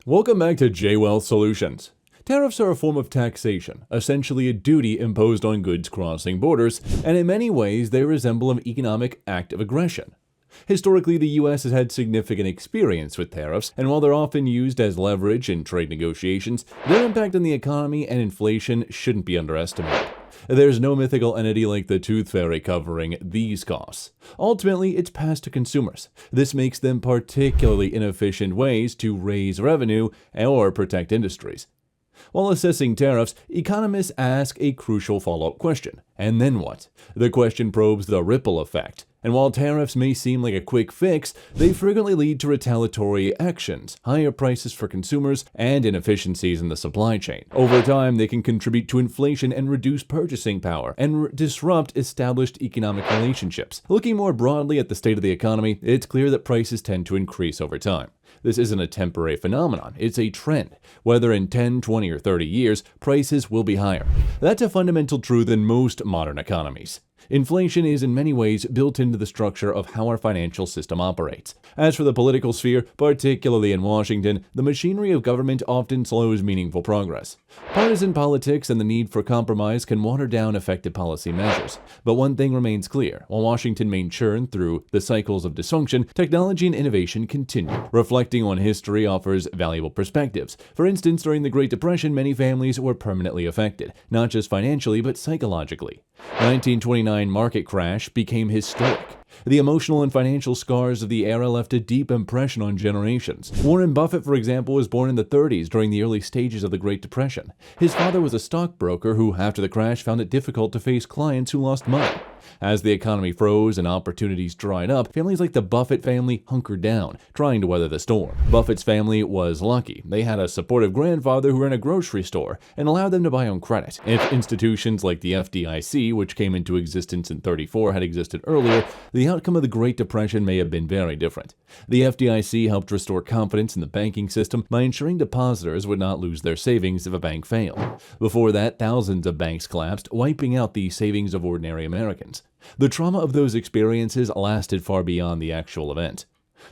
Welcome back to J-Wealth Solutions. Tariffs are a form of taxation, essentially a duty imposed on goods crossing borders, and in many ways they resemble an economic act of aggression. Historically, the U.S. has had significant experience with tariffs, and while they're often used as leverage in trade negotiations, their impact on the economy and inflation shouldn't be underestimated. There's no mythical entity like the tooth fairy covering these costs. Ultimately, it's passed to consumers. This makes them particularly inefficient ways to raise revenue or protect industries. While assessing tariffs, economists ask a crucial follow-up question. And then what? The question probes the ripple effect. And while tariffs may seem like a quick fix, they frequently lead to retaliatory actions, higher prices for consumers, and inefficiencies in the supply chain. Over time, they can contribute to inflation and reduce purchasing power, and disrupt established economic relationships. Looking more broadly at the state of the economy, it's clear that prices tend to increase over time. This isn't a temporary phenomenon, it's a trend. Whether in 10, 20, or 30 years, prices will be higher. That's a fundamental truth in most modern economies. Inflation is in many ways built into the structure of how our financial system operates. As for the political sphere, particularly in Washington, the machinery of government often slows meaningful progress. Partisan politics and the need for compromise can water down effective policy measures. But one thing remains clear: while Washington may churn through the cycles of dysfunction, technology and innovation continue. Reflecting on history offers valuable perspectives. For instance, during the Great Depression, many families were permanently affected, not just financially but psychologically. The 1929 market crash became historic. The emotional and financial scars of the era left a deep impression on generations. Warren Buffett, for example, was born in the 30s during the early stages of the Great Depression. His father was a stockbroker who, after the crash, found it difficult to face clients who lost money. As the economy froze and opportunities dried up, families like the Buffett family hunkered down, trying to weather the storm. Buffett's family was lucky. They had a supportive grandfather who ran a grocery store and allowed them to buy on credit. If institutions like the FDIC, which came into existence in 1934, had existed earlier, the outcome of the Great Depression may have been very different. The FDIC helped restore confidence in the banking system by ensuring depositors would not lose their savings if a bank failed. Before that, thousands of banks collapsed, wiping out the savings of ordinary Americans. The trauma of those experiences lasted far beyond the actual event.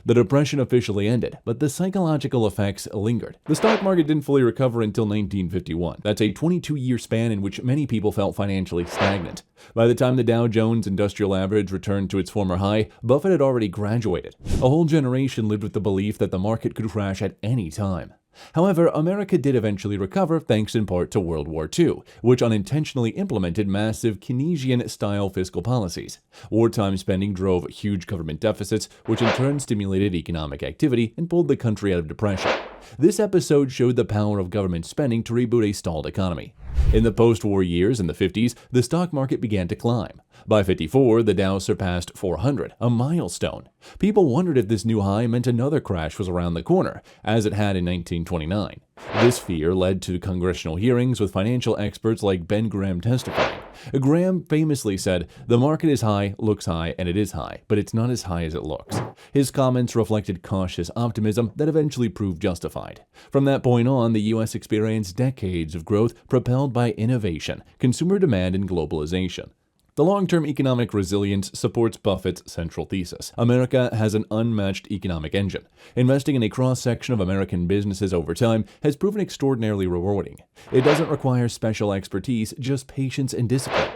The Depression officially ended, but the psychological effects lingered. The stock market didn't fully recover until 1951. That's a 22-year span in which many people felt financially stagnant. By the time the Dow Jones Industrial Average returned to its former high, Buffett had already graduated. A whole generation lived with the belief that the market could crash at any time. However, America did eventually recover thanks in part to World War II, which unintentionally implemented massive Keynesian-style fiscal policies. Wartime spending drove huge government deficits, which in turn stimulated economic activity and pulled the country out of depression. This episode showed the power of government spending to reboot a stalled economy. In the post-war years in the 50s, the stock market began to climb. By 54, the Dow surpassed 400, a milestone. People wondered if this new high meant another crash was around the corner, as it had in 1929. This fear led to congressional hearings with financial experts like Ben Graham testifying. Graham famously said, "The market is high, looks high, and it is high, but it's not as high as it looks." His comments reflected cautious optimism that eventually proved justified. From that point on, the U.S. experienced decades of growth propelled by innovation, consumer demand, and globalization. The long-term economic resilience supports Buffett's central thesis. America has an unmatched economic engine. Investing in a cross-section of American businesses over time has proven extraordinarily rewarding. It doesn't require special expertise, just patience and discipline.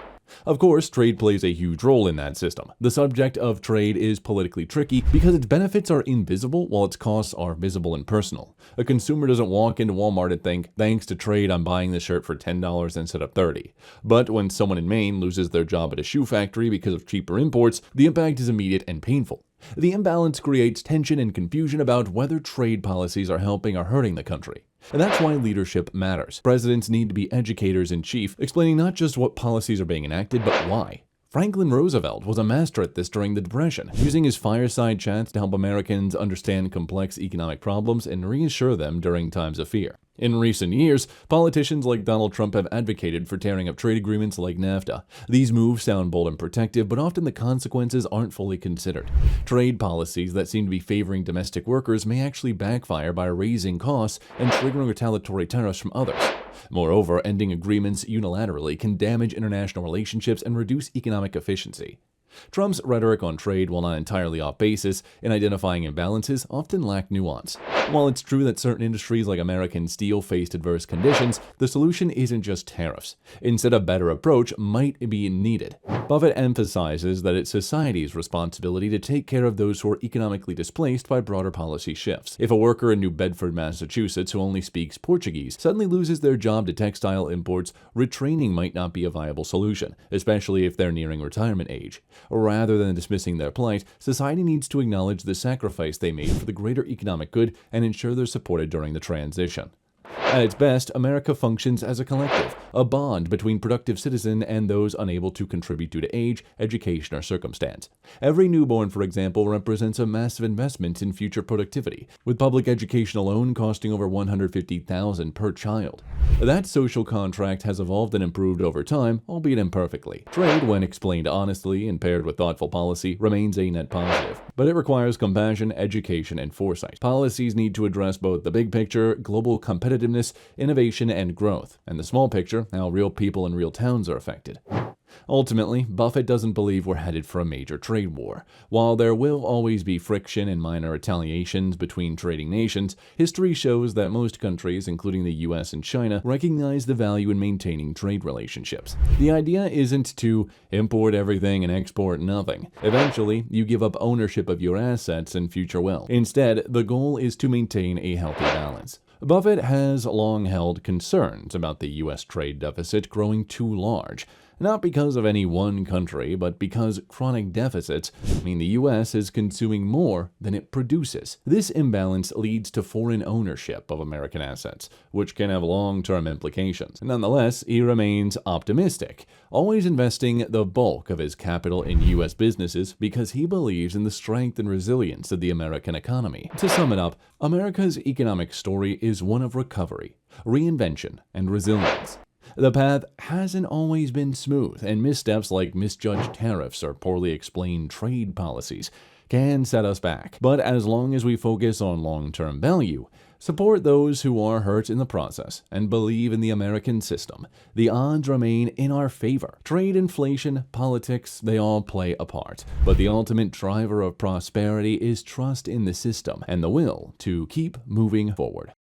Of course, trade plays a huge role in that system. The subject of trade is politically tricky because its benefits are invisible while its costs are visible and personal. A consumer doesn't walk into Walmart and think, "Thanks to trade, I'm buying this shirt for $10 instead of $30." But when someone in Maine loses their job at a shoe factory because of cheaper imports, the impact is immediate and painful. The imbalance creates tension and confusion about whether trade policies are helping or hurting the country. And that's why leadership matters. Presidents need to be educators in chief, explaining not just what policies are being enacted, but why. Franklin Roosevelt was a master at this during the Depression, using his fireside chats to help Americans understand complex economic problems and reassure them during times of fear. In recent years, politicians like Donald Trump have advocated for tearing up trade agreements like NAFTA. These moves sound bold and protective, but often the consequences aren't fully considered. Trade policies that seem to be favoring domestic workers may actually backfire by raising costs and triggering retaliatory tariffs from others. Moreover, ending agreements unilaterally can damage international relationships and reduce economic efficiency. Trump's rhetoric on trade, while not entirely off basis in identifying imbalances, often lack nuance. While it's true that certain industries like American steel faced adverse conditions, the solution isn't just tariffs. Instead, a better approach might be needed. Buffett emphasizes that it's society's responsibility to take care of those who are economically displaced by broader policy shifts. If a worker in New Bedford, Massachusetts, who only speaks Portuguese, suddenly loses their job to textile imports, retraining might not be a viable solution, especially if they're nearing retirement age. Rather than dismissing their plight, society needs to acknowledge the sacrifice they made for the greater economic good and ensure they're supported during the transition. At its best, America functions as a collective, a bond between productive citizens and those unable to contribute due to age, education, or circumstance. Every newborn, for example, represents a massive investment in future productivity, with public education alone costing over $150,000 per child. That social contract has evolved and improved over time, albeit imperfectly. Trade, when explained honestly and paired with thoughtful policy, remains a net positive, but it requires compassion, education, and foresight. Policies need to address both the big picture, global competitiveness, innovation, and growth, and the small picture, how real people and real towns are affected. Ultimately, Buffett doesn't believe we're headed for a major trade war. While there will always be friction and minor retaliations between trading nations, history shows that most countries, including the US and China, recognize the value in maintaining trade relationships. The idea isn't to import everything and export nothing. Eventually, you give up ownership of your assets and future wealth. Instead, the goal is to maintain a healthy balance. Buffett has long held concerns about the U.S. trade deficit growing too large, not because of any one country, but because chronic deficits mean the U.S. is consuming more than it produces. This imbalance leads to foreign ownership of American assets, which can have long-term implications. Nonetheless, he remains optimistic, always investing the bulk of his capital in U.S. businesses because he believes in the strength and resilience of the American economy. To sum it up, America's economic story is one of recovery, reinvention, and resilience. The path hasn't always been smooth, and missteps like misjudged tariffs or poorly explained trade policies can set us back. But as long as we focus on long-term value, support those who are hurt in the process, and believe in the American system, the odds remain in our favor. Trade, inflation, politics, they all play a part. But the ultimate driver of prosperity is trust in the system and the will to keep moving forward.